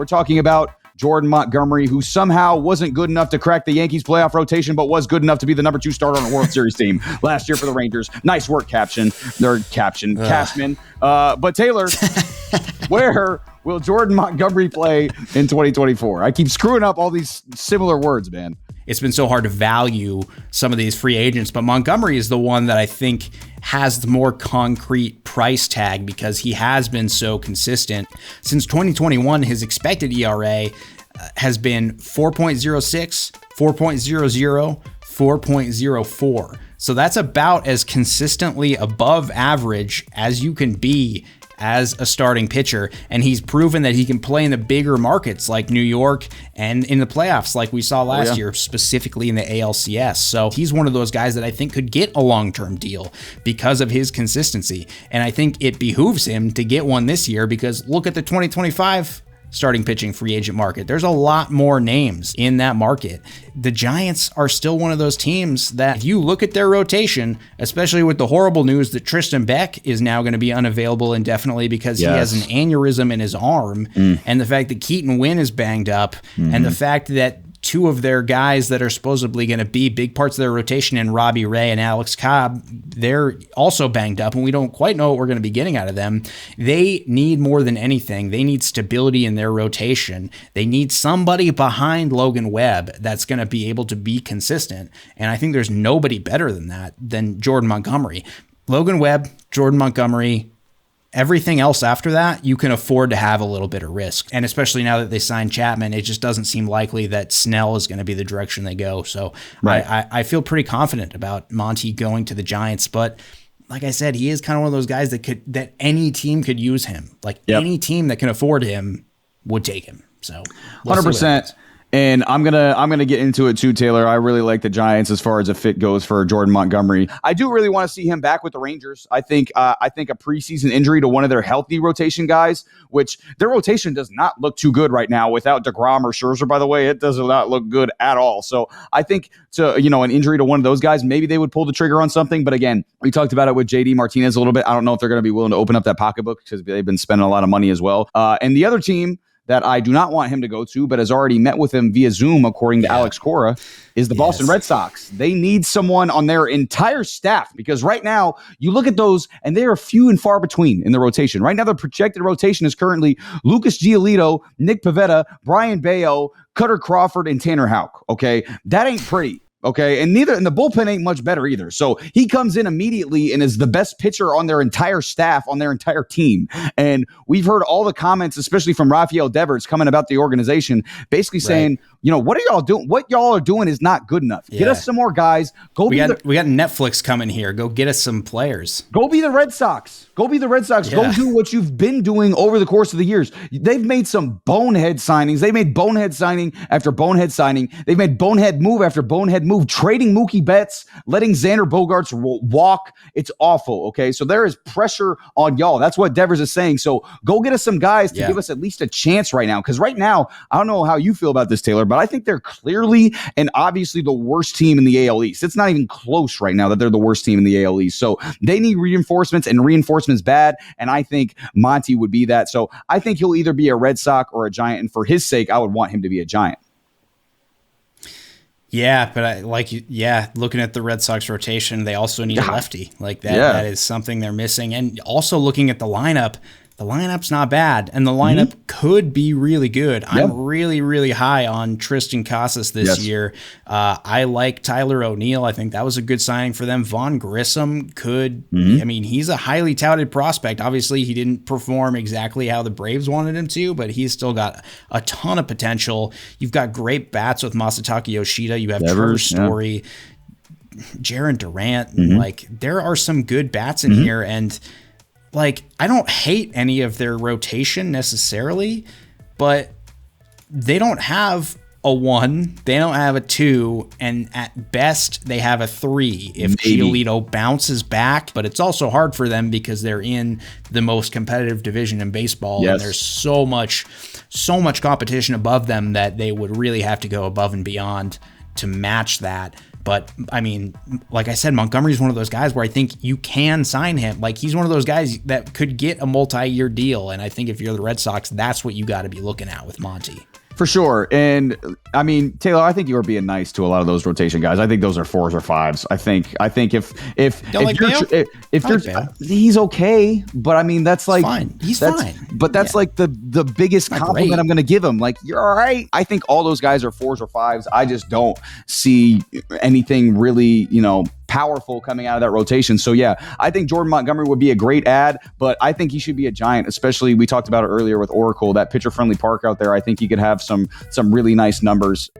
We're talking about Jordan Montgomery, who somehow wasn't good enough to crack the Yankees playoff rotation, but was good enough to be the number 2 starter on a World Series team last year for the Rangers. Nice work, Cashman. But Taylor, where will Jordan Montgomery play in 2024? I keep screwing up all these similar words, man. It's been so hard to value some of these free agents, but Montgomery is the one that I think has the more concrete price tag because he has been so consistent. Since 2021, his expected ERA has been 4.06, 4.00, 4.04. So that's about as consistently above average as you can be as a starting pitcher, and he's proven that he can play in the bigger markets like New York and in the playoffs like we saw last year, specifically in the ALCS. So he's one of those guys that I think could get a long-term deal because of his consistency, and I think it behooves him to get one this year because look at the 2025 starting pitching free agent market. There's a lot more names in that market. The Giants are still one of those teams that if you look at their rotation, especially with the horrible news that Tristan Beck is now going to be unavailable indefinitely because he has an aneurysm in his arm, and the fact that Keaton Winn is banged up, and the fact that 2 of their guys that are supposedly going to be big parts of their rotation in Robbie Ray and Alex Cobb, they're also banged up, and we don't quite know what we're going to be getting out of them. They need more than anything. They need stability in their rotation. They need somebody behind Logan Webb that's going to be able to be consistent, and I think there's nobody better than that than Jordan Montgomery. Logan Webb, Jordan Montgomery, everything else after that, you can afford to have a little bit of risk. And especially now that they signed Chapman, it just doesn't seem likely that Snell is going to be the direction they go. So I feel pretty confident about Monty going to the Giants. But like I said, he is kind of one of those guys that any team could use him. Like any team that can afford him would take him. So 100%. And I'm gonna get into it too, Taylor. I really like the Giants as far as a fit goes for Jordan Montgomery. I do really want to see him back with the Rangers. I think a preseason injury to one of their healthy rotation guys, which their rotation does not look too good right now without DeGrom or Scherzer. By the way, it does not look good at all. So I think an injury to one of those guys, maybe they would pull the trigger on something. But again, we talked about it with JD Martinez a little bit. I don't know if they're going to be willing to open up that pocketbook because they've been spending a lot of money as well. And the other team that I do not want him to go to, but has already met with him via Zoom, according to Alex Cora, is the Boston Red Sox. They need someone on their entire staff because right now you look at those and they are few and far between in the rotation. Right now, the projected rotation is currently Lucas Giolito, Nick Pivetta, Brian Bayo, Cutter Crawford, and Tanner Houck. Okay, that ain't pretty. Okay, and the bullpen ain't much better either. So he comes in immediately and is the best pitcher on their entire staff, on their entire team. And we've heard all the comments, especially from Rafael Devers, coming about the organization, basically saying, what are y'all doing? What y'all are doing is not good enough. Get us some more guys. We got Netflix coming here. Go get us some players. Go be the Red Sox. Go be the Red Sox. Yeah. Go do what you've been doing over the course of the years. They've made some bonehead signings. They made bonehead signing after bonehead signing. They've made bonehead move after bonehead move, trading Mookie Betts, letting Xander Bogaerts walk. It's awful, okay? So there is pressure on y'all. That's what Devers is saying. So go get us some guys to give us at least a chance right now. Because right now, I don't know how you feel about this, Taylor, but I think they're clearly and obviously the worst team in the AL East. It's not even close right now that they're the worst team in the AL East. So they need reinforcements, and reinforcements bad, and I think Monty would be that. So I think he'll either be a Red Sox or a Giant, and for his sake, I would want him to be a Giant. Yeah, but looking at the Red Sox rotation, they also need a lefty. Like that, that is something they're missing. And also looking at the lineup's not bad, and the lineup could be really good. I'm really, really high on Tristan Casas this year. I like Tyler O'Neill. I think that was a good signing for them. Vaughn Grissom could, he's a highly touted prospect. Obviously, he didn't perform exactly how the Braves wanted him to, but he's still got a ton of potential. You've got great bats with Masataka Yoshida. You have Trevor Story, Jarren Durant. Like, there are some good bats in here, and I don't hate any of their rotation necessarily, but they don't have a 1, they don't have a 2, and at best they have a 3 if Giolito bounces back. But it's also hard for them because they're in the most competitive division in baseball, and there's so much competition above them that they would really have to go above and beyond to match that. But I mean, like I said, Montgomery's one of those guys where I think you can sign him. Like, he's one of those guys that could get a multi-year deal. And I think if you're the Red Sox, that's what you got to be looking at with Monty. For sure. And I mean, Taylor, I think you were being nice to a lot of those rotation guys. I think those are 4s or 5s. I think if he's okay, but I mean, that's like, fine. He's fine. But that's like the biggest compliment I'm going to give him. Like, you're all right. I think all those guys are 4s or 5s. I just don't see anything really, powerful coming out of that rotation. So yeah, I think Jordan Montgomery would be a great add, but I think he should be a Giant, especially we talked about it earlier with Oracle, that pitcher friendly park out there. I think he could have some really nice numbers.